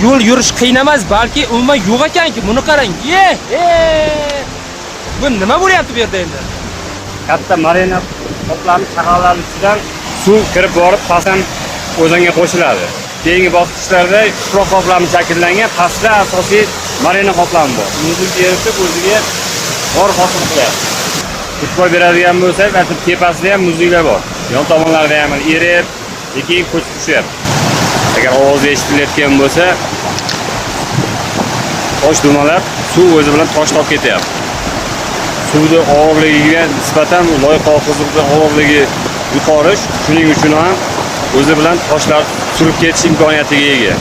yo'l yurish qiyin emas, balki umuman yo'q ekanki. Buni qarang. Bu nima bo'lyapti bu yerda endi? Katta marina qoplami shag'allar ustidan suv kirib borib, pastdan o'zanga qo'shiladi. Keyingi bosqichlarda tuproq qoplami shakllangan, pastda asosiy marina qoplami bor. Muzlik eritib o'ziga bor hosil qilyapti. E'tibor beradigan bo'lsak, atrofda tepasida ham muzliklar bor. Yon tomonlarida ham erib, keyin ko'chib tushyapti. Agar ovoz eshitilayotgan bo'lsa, tosh dumalab suv o'zi bilan toshlab ketyapti. Suvning og'irligiga nisbatan loyiqa hozirda og'irligi yuqori, shuning uchun ham o'zi bilan toshlar surib ketish imkoniyatiga ega.